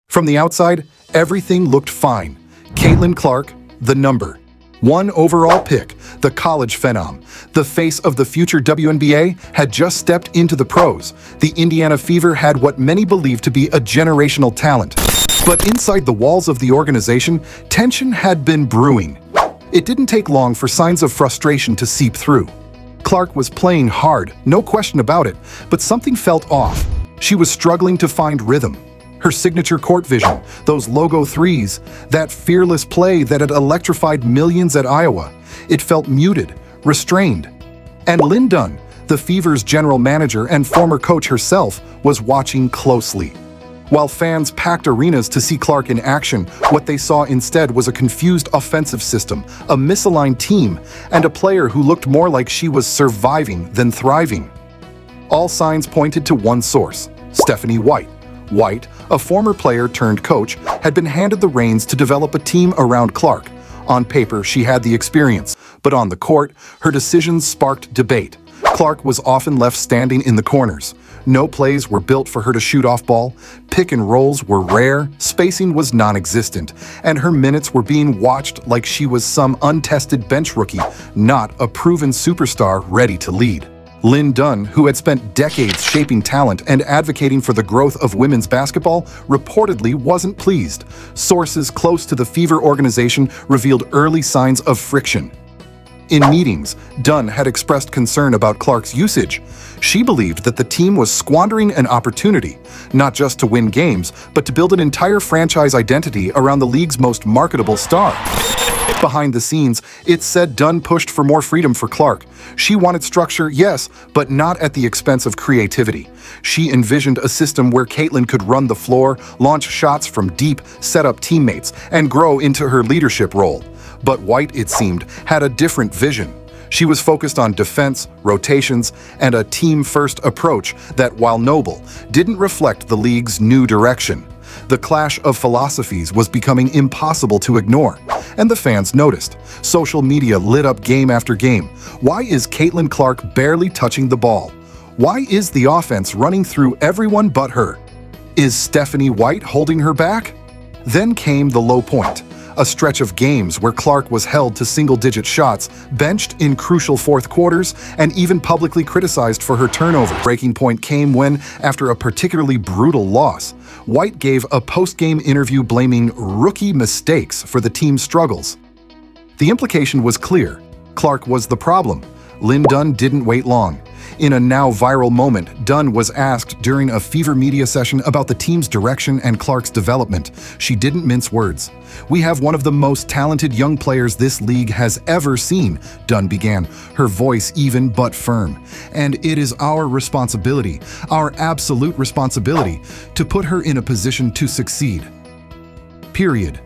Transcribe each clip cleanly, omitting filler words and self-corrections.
From the outside, everything looked fine. Caitlin Clark, the #1 overall pick, the college phenom, the face of the future WNBA, had just stepped into the pros. The Indiana Fever had what many believed to be a generational talent. But inside the walls of the organization, tension had been brewing. It didn't take long for signs of frustration to seep through. Clark was playing hard, no question about it, but something felt off. She was struggling to find rhythm. Her signature court vision, those logo threes, that fearless play that had electrified millions at Iowa, it felt muted, restrained. And Lin Dunn, the Fever's general manager and former coach herself, was watching closely. While fans packed arenas to see Clark in action, what they saw instead was a confused offensive system, a misaligned team, and a player who looked more like she was surviving than thriving. All signs pointed to one source: Stephanie White. White, a former player turned coach, had been handed the reins to develop a team around Clark. On paper, she had the experience, but on the court, her decisions sparked debate. Clark was often left standing in the corners. No plays were built for her to shoot off ball, pick and rolls were rare, spacing was non-existent, and her minutes were being watched like she was some untested bench rookie, not a proven superstar ready to lead. Lin Dunn, who had spent decades shaping talent and advocating for the growth of women's basketball, reportedly wasn't pleased. Sources close to the Fever organization revealed early signs of friction. In meetings, Dunn had expressed concern about Clark's usage. She believed that the team was squandering an opportunity, not just to win games, but to build an entire franchise identity around the league's most marketable star. Behind the scenes, it said Dunn pushed for more freedom for Clark. She wanted structure, yes, but not at the expense of creativity. She envisioned a system where Caitlin could run the floor, launch shots from deep, set up teammates, and grow into her leadership role. But White, it seemed, had a different vision. She was focused on defense, rotations, and a team-first approach that, while noble, didn't reflect the league's new direction. The clash of philosophies was becoming impossible to ignore, and the fans noticed. Social media lit up game after game. Why is Caitlin Clark barely touching the ball? Why is the offense running through everyone but her? Is Stephanie White holding her back? Then came the low point. A stretch of games where Clark was held to single-digit shots, benched in crucial fourth quarters, and even publicly criticized for her turnover. Breaking point came when, after a particularly brutal loss, White gave a post-game interview blaming rookie mistakes for the team's struggles. The implication was clear. Clark was the problem. Lin Dunn didn't wait long. In a now viral moment, Dunn was asked during a Fever media session about the team's direction and Clark's development. She didn't mince words. "We have one of the most talented young players this league has ever seen," Dunn began, her voice even but firm. "And it is our responsibility, our absolute responsibility, to put her in a position to succeed." Period.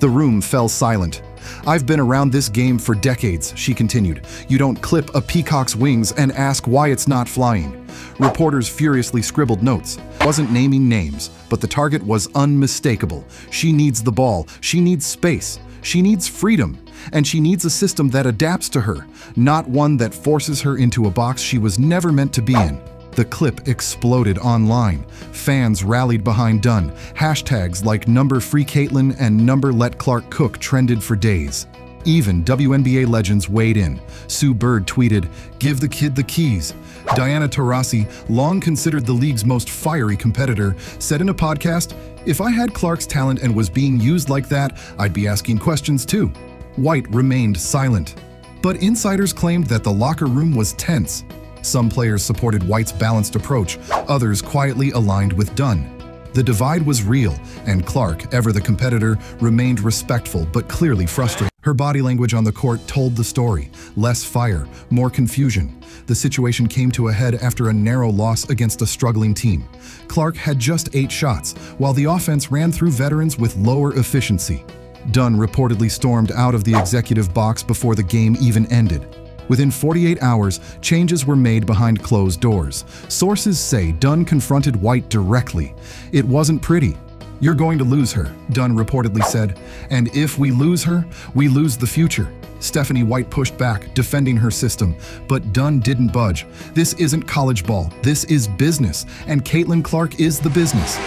The room fell silent. "I've been around this game for decades," she continued. "You don't clip a peacock's wings and ask why it's not flying." Reporters furiously scribbled notes. Wasn't naming names, but the target was unmistakable. She needs the ball, she needs space, she needs freedom, and she needs a system that adapts to her, not one that forces her into a box she was never meant to be in. The clip exploded online. Fans rallied behind Dunn. Hashtags like #FreeCaitlin and #LetClarkCook trended for days. Even WNBA legends weighed in. Sue Bird tweeted, "Give the kid the keys." Diana Taurasi, long considered the league's most fiery competitor, said in a podcast, "If I had Clark's talent and was being used like that, I'd be asking questions too." White remained silent. But insiders claimed that the locker room was tense. Some players supported White's balanced approach, others quietly aligned with Dunn. The divide was real, and Clark, ever the competitor, remained respectful but clearly frustrated. Her body language on the court told the story. Less fire, more confusion. The situation came to a head after a narrow loss against a struggling team. Clark had just 8 shots, while the offense ran through veterans with lower efficiency. Dunn reportedly stormed out of the executive box before the game even ended. Within 48 hours, changes were made behind closed doors. Sources say Dunn confronted White directly. "It wasn't pretty. You're going to lose her," Dunn reportedly said. "And if we lose her, we lose the future." Stephanie White pushed back, defending her system, but Dunn didn't budge. "This isn't college ball. This is business, and Caitlin Clark is the business."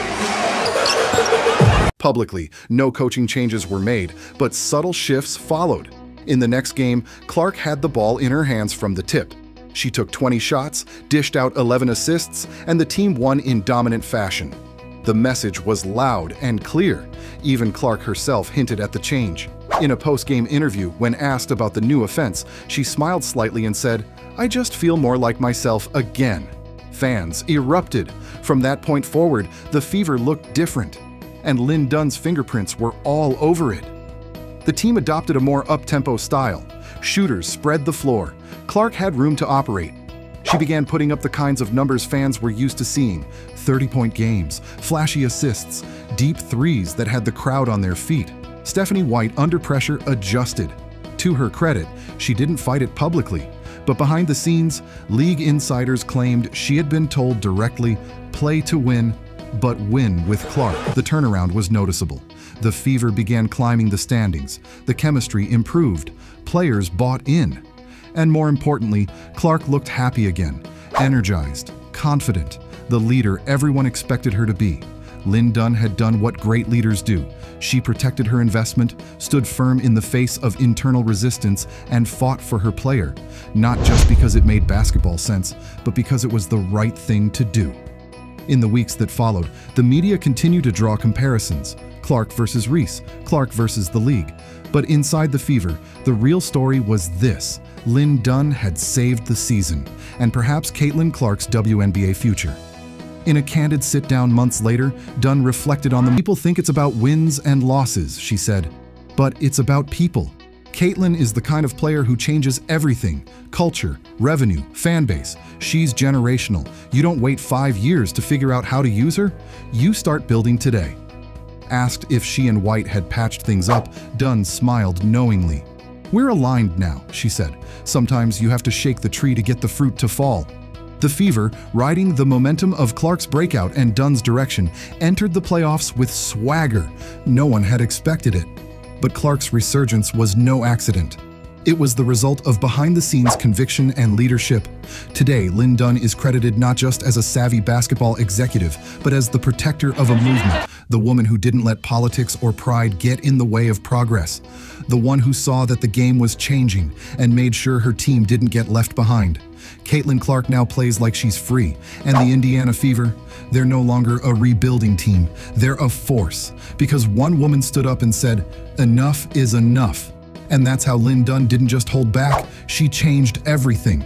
Publicly, no coaching changes were made, but subtle shifts followed. In the next game, Clark had the ball in her hands from the tip. She took 20 shots, dished out 11 assists, and the team won in dominant fashion. The message was loud and clear. Even Clark herself hinted at the change. In a post-game interview, when asked about the new offense, she smiled slightly and said, "I just feel more like myself again." Fans erupted. From that point forward, the Fever looked different, and Lin Dunn's fingerprints were all over it. The team adopted a more up-tempo style. Shooters spread the floor. Clark had room to operate. She began putting up the kinds of numbers fans were used to seeing: 30-point games, flashy assists, deep threes that had the crowd on their feet. Stephanie White, under pressure, adjusted. To her credit, she didn't fight it publicly, but behind the scenes, league insiders claimed she had been told directly, "Play to win, but win with Clark." The turnaround was noticeable. The Fever began climbing the standings. The chemistry improved. Players bought in. And more importantly, Clark looked happy again, energized, confident, the leader everyone expected her to be. Lin Dunn had done what great leaders do. She protected her investment, stood firm in the face of internal resistance, and fought for her player, not just because it made basketball sense, but because it was the right thing to do. In the weeks that followed, the media continued to draw comparisons. Clark versus Reese, Clark versus the league. But inside the Fever, the real story was this: Lin Dunn had saved the season, and perhaps Caitlin Clark's WNBA future. In a candid sit-down months later, Dunn reflected on the "People think it's about wins and losses," she said, "but it's about people. Caitlin is the kind of player who changes everything: culture, revenue, fan base. She's generational. You don't wait 5 years to figure out how to use her. You start building today." Asked if she and White had patched things up, Dunn smiled knowingly. "We're aligned now," she said. "Sometimes you have to shake the tree to get the fruit to fall." The Fever, riding the momentum of Clark's breakout and Dunn's direction, entered the playoffs with swagger. No one had expected it. But Clark's resurgence was no accident. It was the result of behind-the-scenes conviction and leadership. Today, Lin Dunn is credited not just as a savvy basketball executive, but as the protector of a movement, the woman who didn't let politics or pride get in the way of progress, the one who saw that the game was changing and made sure her team didn't get left behind. Caitlin Clark now plays like she's free, and the Indiana Fever, they're no longer a rebuilding team, they're a force, because one woman stood up and said, "Enough is enough." And that's how Lin Dunn didn't just hold back, she changed everything.